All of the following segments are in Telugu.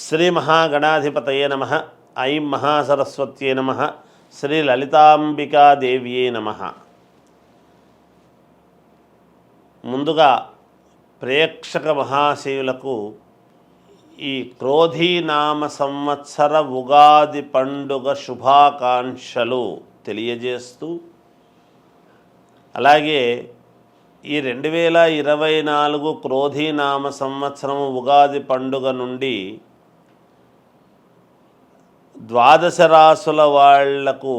శ్రీ మహాగణాధిపతయే నమః. ఐం మహాసరస్వత్యే నమః. శ్రీ లలితాంబికాదేవ్యే నమః. ముందుగా ప్రేక్షక మహాశయులకు ఈ క్రోధీనామ సంవత్సర ఉగాది పండుగ శుభాకాంక్షలు తెలియజేస్తూ, అలాగే ఈ 2024 క్రోధీనామ సంవత్సరం ఉగాది పండుగ నుండి ద్వాదశ రాసుల వాళ్లకు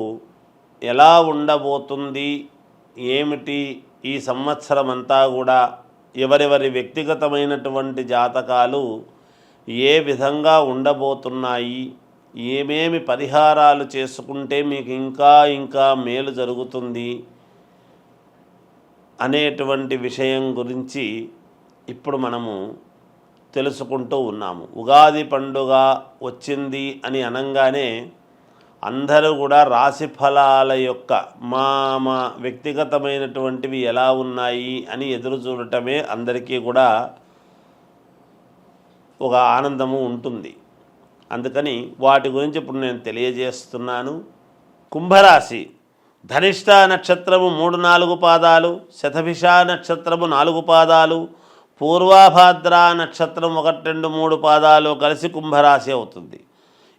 ఎలా ఉండబోతుంది, ఏమిటి ఈ సంవత్సరం అంతా కూడా ఎవరెవరి వ్యక్తిగతమైనటువంటి జాతకాలు ఏ విధంగా ఉండబోతున్నాయి, ఏమేమి పరిహారాలు చేసుకుంటే మీకు ఇంకా మేలు జరుగుతుంది అనేటువంటి విషయం గురించి ఇప్పుడు మనము తెలుసుకుంటూ ఉన్నాము. ఉగాది పండుగ వచ్చింది అని అనగానే అందరూ కూడా రాశి ఫలాల యొక్క మా వ్యక్తిగతమైనటువంటివి ఎలా ఉన్నాయి అని ఎదురు చూడటమే అందరికీ కూడా ఒక ఆనందము ఉంటుంది. అందుకని వాటి గురించి ఇప్పుడు నేను తెలియజేస్తున్నాను. కుంభరాశి ధనిష్ట నక్షత్రము 3-4 పాదాలు, శతభిష నక్షత్రము 4 పాదాలు, పూర్వాభాద్ర నక్షత్రం 1-2-3 పాదాలు కలిసి కుంభరాశి అవుతుంది.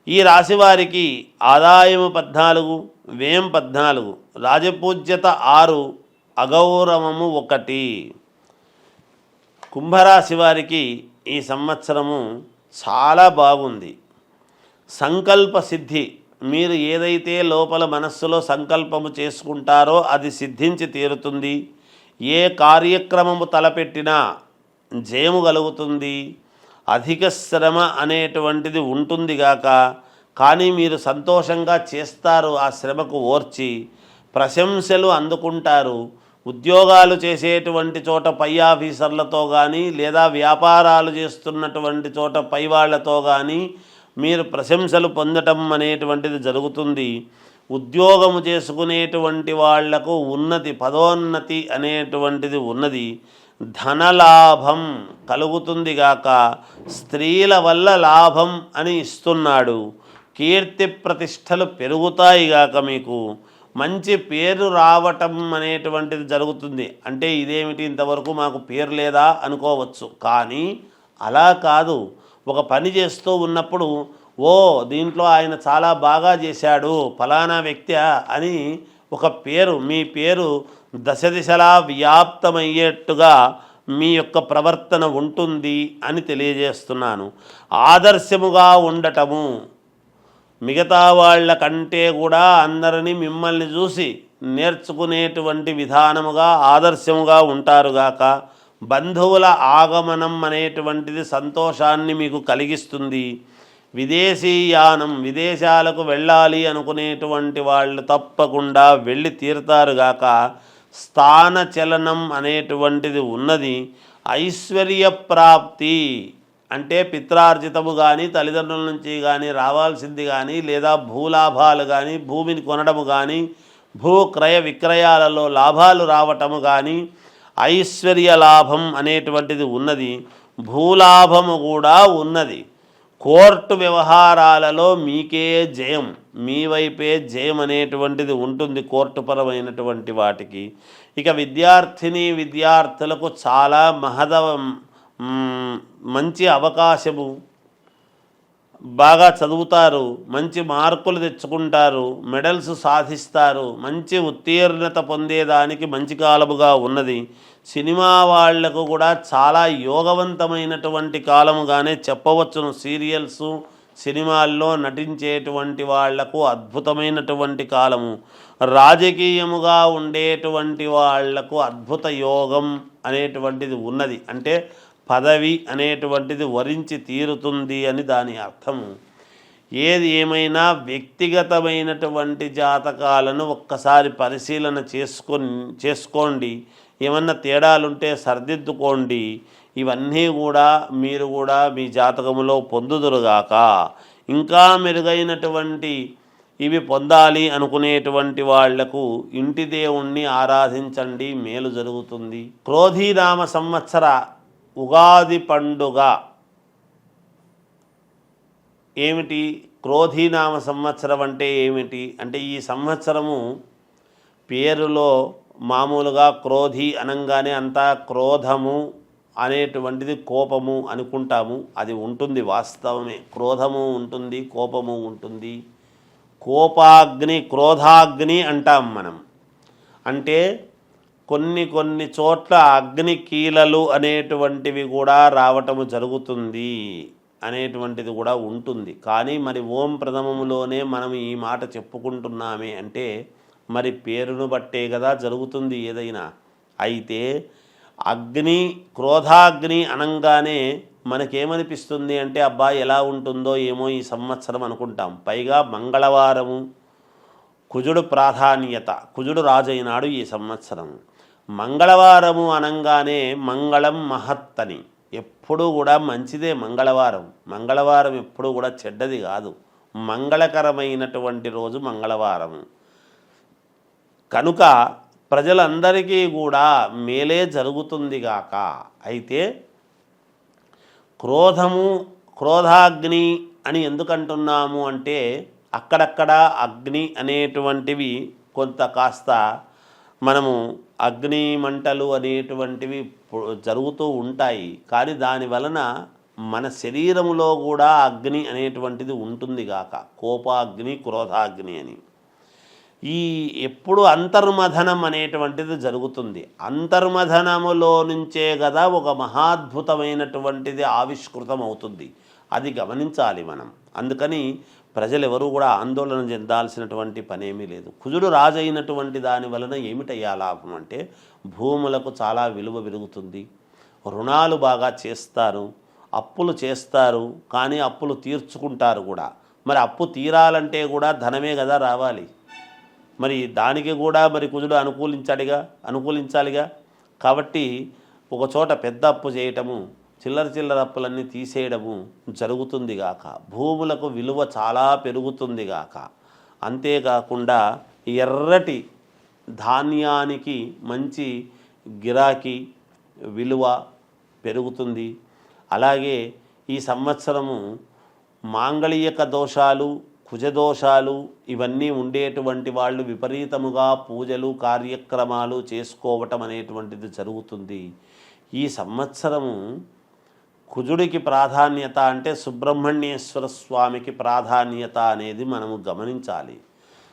ఈ రాశి వారికి ఆదాయము 14, వ్యయం 14, రాజపూజ్యత 6, అగౌరవము 1. కుంభరాశి వారికి ఈ సంవత్సరము చాలా బాగుంది. సంకల్ప సిద్ధి, మీరు ఏదైతే లోపల మనస్సులో సంకల్పము చేసుకుంటారో అది సిద్ధించి తీరుతుంది. ఏ కార్యక్రమము తలపెట్టినా జయము కలుగుతుంది. అధిక శ్రమ అనేటువంటిది ఉంటుంది గాక, కానీ మీరు సంతోషంగా చేస్తారు. ఆ శ్రమకు ఓర్చి ప్రశంసలు అందుకుంటారు. ఉద్యోగాలు చేసేటువంటి చోట పై ఆఫీసర్లతో కానీ, లేదా వ్యాపారాలు చేస్తున్నటువంటి చోట పై వాళ్ళతో కానీ మీరు ప్రశంసలు పొందటం అనేటువంటిది జరుగుతుంది. ఉద్యోగము చేసుకునేటువంటి వాళ్లకు ఉన్నతి, పదోన్నతి అనేటువంటిది ఉన్నది. ధనలాభం కలుగుతుంది గాక, స్త్రీల వల్ల లాభం అని ఇస్తున్నాడు. కీర్తి ప్రతిష్టలు పెరుగుతాయి గాక, మీకు మంచి పేరు రావటం అనేటువంటిది జరుగుతుంది. అంటే ఇదేమిటి, ఇంతవరకు మాకు పేరు లేదా అనుకోవచ్చు, కానీ అలా కాదు. ఒక పని చేస్తూ ఉన్నప్పుడు దీంట్లో ఆయన చాలా బాగా చేశాడు ఫలానా వ్యక్తి అని ఒక పేరు, మీ పేరు దశ దిశలా వ్యాప్తమయ్యేట్టుగా మీ యొక్క ప్రవర్తన ఉంటుంది అని తెలియజేస్తున్నాను. ఆదర్శముగా ఉండటము, మిగతా వాళ్ళ కంటే కూడా అందరినీ మిమ్మల్ని చూసి నేర్చుకునేటువంటి విధానముగా ఆదర్శముగా ఉంటారుగాక. బంధువుల ఆగమనం అనేటువంటిది సంతోషాన్ని మీకు కలిగిస్తుంది. విదేశీయానం, విదేశాలకు వెళ్ళాలి అనుకునేటువంటి వాళ్ళు తప్పకుండా వెళ్ళి తీరుతారుగాక. స్థానచలనం అనేటువంటిది ఉన్నది. ఐశ్వర్య ప్రాప్తి అంటే పిత్రార్జితము కానీ, తల్లిదండ్రుల నుంచి కానీ రావాల్సింది కానీ, లేదా భూలాభాలు కానీ, భూమిని కొనడము కానీ, భూక్రయ విక్రయాలలో లాభాలు రావటము కానీ, ఐశ్వర్య లాభం అనేటువంటిది ఉన్నది. భూలాభము కూడా ఉన్నది. కోర్టు వ్యవహారాలలో మీకే జయం, మీ వైపే జయం అనేటువంటిది ఉంటుంది కోర్టుపరమైనటువంటి వాటికి. ఇక విద్యార్థులకు చాలా మంచి అవకాశము. బాగా చదువుతారు, మంచి మార్కులు తెచ్చుకుంటారు, మెడల్స్ సాధిస్తారు, మంచి ఉత్తీర్ణత పొందేదానికి మంచి కాలముగా ఉన్నది. సినిమా వాళ్లకు కూడా చాలా యోగవంతమైనటువంటి కాలముగానే చెప్పవచ్చును. సీరియల్స్, సినిమాల్లో నటించేటువంటి వాళ్లకు అద్భుతమైనటువంటి కాలము. రాజకీయముగా ఉండేటువంటి వాళ్లకు అద్భుత యోగం అనేటువంటిది ఉన్నది. అంటే పదవి అనేటువంటిది వరించి తీరుతుంది అని దాని అర్థము. ఏది ఏమైనా వ్యక్తిగతమైనటువంటి జాతకాలను ఒక్కసారి పరిశీలన చేసుకోండి. ఏమన్నా తేడాలుంటే సరిదిద్దుకోండి. ఇవన్నీ కూడా మీరు కూడా మీ జాతకములో పొందుదురుగాక. ఇంకా మెరుగైనటువంటి ఇవి పొందాలి అనుకునేటువంటి వాళ్లకు ఇంటి దేవుణ్ణి ఆరాధించండి, మేలు జరుగుతుంది. క్రోధీనామ సంవత్సర ఉగాది పండుగ ఏమిటి క్రోధీనామ సంవత్సరం అంటే ఏమిటి అంటే ఈ సంవత్సరము పేరులో మామూలుగా క్రోధి అనంగానే అంతా క్రోధము అనేటువంటిది కోపము అనుకుంటాము. అది ఉంటుంది, వాస్తవమే. క్రోధము ఉంటుంది, కోపము ఉంటుంది. కోపాగ్ని, క్రోధాగ్ని అంటాం మనం. అంటే కొన్ని చోట్ల అగ్ని కీలలు అనేటువంటివి కూడా రావటము జరుగుతుంది అనేటువంటిది కూడా ఉంటుంది. కానీ మరి ఓం ప్రథమములోనే మనం ఈ మాట చెప్పుకుంటున్నామే అంటే మరి పేరును బట్టే కదా జరుగుతుంది ఏదైనా. అయితే అగ్ని, క్రోధాగ్ని అనంగానే మనకేమనిపిస్తుంది అంటే అబ్బా ఎలా ఉంటుందో ఏమో ఈ సంవత్సరం అనుకుంటాం. పైగా మంగళవారము, కుజుడు ప్రాధాన్యత, కుజుడు రాజైనాడు ఈ సంవత్సరం. మంగళవారము అనంగానే మంగళం మహత్తని, ఎప్పుడూ కూడా మంచిదే మంగళవారం. మంగళవారం ఎప్పుడూ కూడా చెడ్డది కాదు, మంగళకరమైనటువంటి రోజు మంగళవారము. కనుక ప్రజలందరికీ కూడా మేలే జరుగుతుంది గాక. అయితే క్రోధాగ్ని అని ఎందుకంటున్నాము అంటే అక్కడక్కడ అగ్ని అనేటువంటివి కొంత కాస్త మనము అగ్ని మంటలు అనేటువంటివి జరుగుతూ ఉంటాయి. కానీ దాని వలన మన శరీరంలో కూడా అగ్ని అనేటువంటిది ఉంటుంది గాక. కోపాగ్ని, క్రోధాగ్ని అని ఈ ఎప్పుడు అంతర్మథనం అనేటువంటిది జరుగుతుంది. అంతర్మథనములో నుంచే కదా ఒక మహాద్భుతమైనటువంటిది ఆవిష్కృతం అవుతుంది. అది గమనించాలి మనం. అందుకని ప్రజలు ఎవరు కూడా ఆందోళన చెందాల్సినటువంటి పనేమీ లేదు. కుజుడు రాజైనటువంటి దాని వలన ఏమిటయ్యా లాభం అంటే భూములకు చాలా విలువ పెరుగుతుంది, రుణాలు బాగా చేస్తారు, అప్పులు చేస్తారు, కానీ అప్పులు తీర్చుకుంటారు కూడా. మరి అప్పు తీరాలంటే కూడా ధనమే కదా రావాలి. మరి దానికి కూడా మరి కుజుడు అనుకూలించాలిగా. కాబట్టి ఒక చోట పెద్ద అప్పు చేయటము, చిల్లర అప్పులన్నీ తీసేయడము జరుగుతుంది గాక. భూములకు విలువ చాలా పెరుగుతుంది గాక. అంతేకాకుండా ఎర్రటి ధాన్యానికి మంచి గిరాకీ, విలువ పెరుగుతుంది. అలాగే ఈ సంవత్సరము మాంగళీయక దోషాలు, కుజదోషాలు ఇవన్నీ ఉండేటువంటి వాళ్ళు విపరీతముగా పూజలు, కార్యక్రమాలు చేసుకోవటం అనేటువంటిది జరుగుతుంది. ఈ సంవత్సరము కుజుడికి ప్రాధాన్యత అంటే సుబ్రహ్మణ్యేశ్వర స్వామికి ప్రాధాన్యత అనేది మనము గమనించాలి.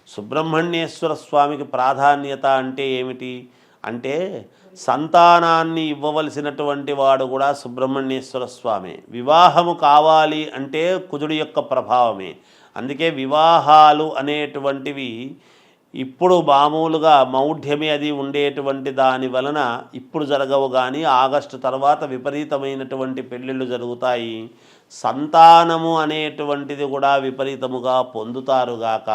సుబ్రహ్మణ్యేశ్వర స్వామికి ప్రాధాన్యత అంటే ఏమిటి అంటే సంతానాన్ని ఇవ్వవలసినటువంటి వాడు కూడా సుబ్రహ్మణ్యేశ్వర స్వామి. వివాహము కావాలి అంటే కుజుడి యొక్క ప్రభావమే. అందుకే వివాహాలు అనేటువంటివి ఇప్పుడు మామూలుగా మౌఢ్యమే అది ఉండేటువంటి దాని వలన ఇప్పుడు జరగవు, కానీ ఆగస్టు తర్వాత విపరీతమైనటువంటి పెళ్ళిళ్ళు జరుగుతాయి. సంతానము అనేటువంటిది కూడా విపరీతముగా పొందుతారుగాక.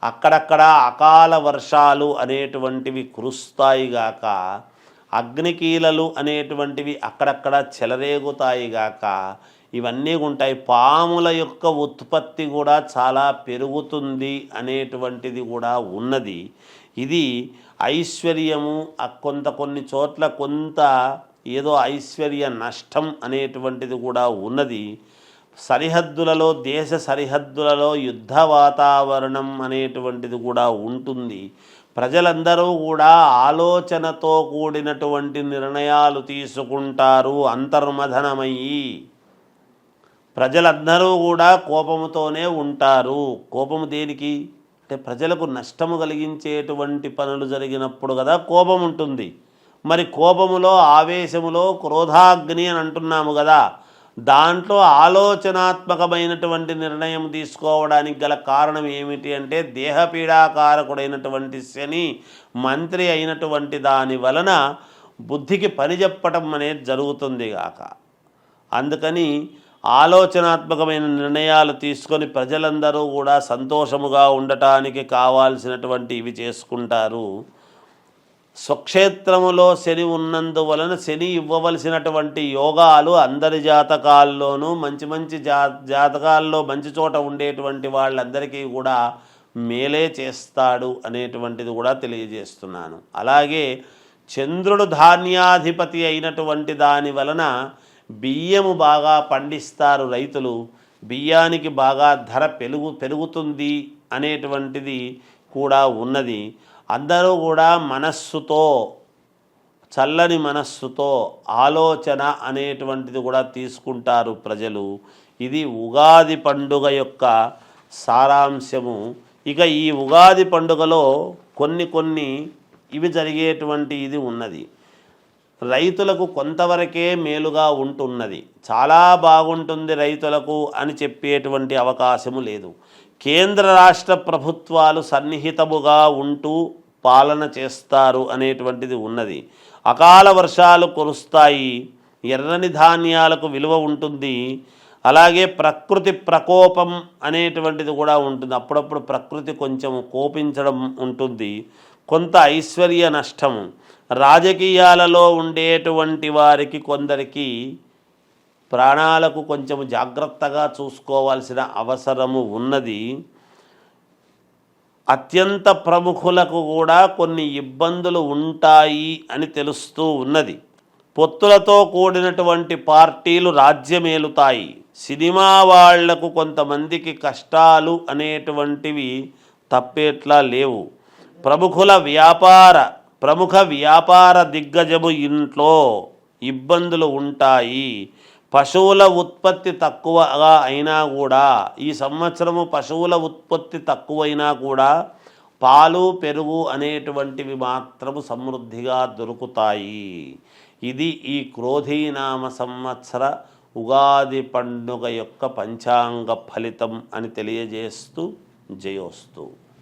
అక్కడక్కడ అకాల వర్షాలు అనేటువంటివి కురుస్తాయిగాక. అగ్నికీలలు అనేటువంటివి అక్కడక్కడ చెలరేగుతాయిగాక. ఇవన్నీ ఉంటాయి. పాముల యొక్క ఉత్పత్తి కూడా చాలా పెరుగుతుంది అనేటువంటిది కూడా ఉన్నది. ఇది ఐశ్వర్యము కొన్ని చోట్ల కొంత ఏదో ఐశ్వర్య నష్టం అనేటువంటిది కూడా ఉన్నది. సరిహద్దులలో, దేశ సరిహద్దులలో యుద్ధ వాతావరణం అనేటువంటిది కూడా ఉంటుంది. ప్రజలందరూ కూడా ఆలోచనతో కూడినటువంటి నిర్ణయాలు తీసుకుంటారు. అంతర్మథనమయ్యి ప్రజలందరూ కూడా కోపముతోనే ఉంటారు. కోపము దేనికి అంటే ప్రజలకు నష్టము కలిగించేటువంటి పనులు జరిగినప్పుడు కదా కోపం ఉంటుంది. మరి కోపములో, ఆవేశములో క్రోధాగ్ని అని అంటున్నాము కదా, దాంట్లో ఆలోచనాత్మకమైనటువంటి నిర్ణయం తీసుకోవడానికి గల కారణం ఏమిటి అంటే దేహపీడాకారకుడైనటువంటి శని మంత్రి అయినటువంటి దాని వలన బుద్ధికి పని చెప్పటం అనేది జరుగుతుంది గాక. అందుకని ఆలోచనాత్మకమైన నిర్ణయాలు తీసుకొని ప్రజలందరూ కూడా సంతోషముగా ఉండటానికి కావాల్సినటువంటి ఇవి చేసుకుంటారు. స్వక్షేత్రములో శని ఉన్నందువలన శని ఇవ్వవలసినటువంటి యోగాలు అందరి జాతకాల్లోనూ మంచి జాతకాల్లో మంచి చోట ఉండేటువంటి వాళ్ళందరికీ కూడా మేలే చేస్తాడు అనేటువంటిది కూడా తెలియజేస్తున్నాను. అలాగే చంద్రుడు ధాన్యాధిపతి అయినటువంటి దాని వలన బియ్యము బాగా పండిస్తారు రైతులు. బియ్యానికి బాగా ధర పెరుగుతుంది అనేటువంటిది కూడా ఉన్నది. అందరూ కూడా మనస్సుతో, చల్లని మనస్సుతో ఆలోచన అనేటువంటిది కూడా తీసుకుంటారు ప్రజలు. ఇది ఉగాది పండుగ యొక్క సారాంశము. ఇక ఈ ఉగాది పండుగలో కొన్ని ఇవి జరిగేటువంటి ఇది ఉన్నది. రైతులకు కొంతవరకే మేలుగా ఉంటున్నది, చాలా బాగుంటుంది రైతులకు అని చెప్పేటువంటి అవకాశము లేదు. కేంద్ర రాష్ట్ర ప్రభుత్వాలు సన్నిహితముగా ఉంటూ పాలన చేస్తారు అనేటువంటిది ఉన్నది. అకాల వర్షాలు కురుస్తాయి, ఎర్రని ధాన్యాలకు విలువ ఉంటుంది. అలాగే ప్రకృతి ప్రకోపం అనేటువంటిది కూడా ఉంటుంది. అప్పుడప్పుడు ప్రకృతి కొంచెం కోపించడం ఉంటుంది. కొంత ఐశ్వర్య నష్టము, రాజకీయాలలో ఉండేటువంటి వారికి కొందరికి ప్రాణాలకు కొంచెం జాగ్రత్తగా చూసుకోవాల్సిన అవసరము ఉన్నది. అత్యంత ప్రముఖులకు కూడా కొన్ని ఇబ్బందులు ఉంటాయి అని తెలుస్తూ ఉన్నది. పొత్తులతో కూడినటువంటి పార్టీలు రాజ్యమేలుతాయి. సినిమా వాళ్లకు కొంతమందికి కష్టాలు అనేటువంటివి తప్పేట్లా లేవు. ప్రముఖ వ్యాపార దిగ్గజము ఇంట్లో ఇబ్బందులు ఉంటాయి. పశువుల ఉత్పత్తి తక్కువగా అయినా కూడా, ఈ సంవత్సరము పశువుల ఉత్పత్తి తక్కువైనా కూడా పాలు పెరుగు అనేటువంటివి మాత్రము సమృద్ధిగా దొరుకుతాయి. ఇది ఈ క్రోధీనామ సంవత్సర ఉగాది పండుగ యొక్క పంచాంగ ఫలితం అని తెలియజేస్తూ జయోస్తు.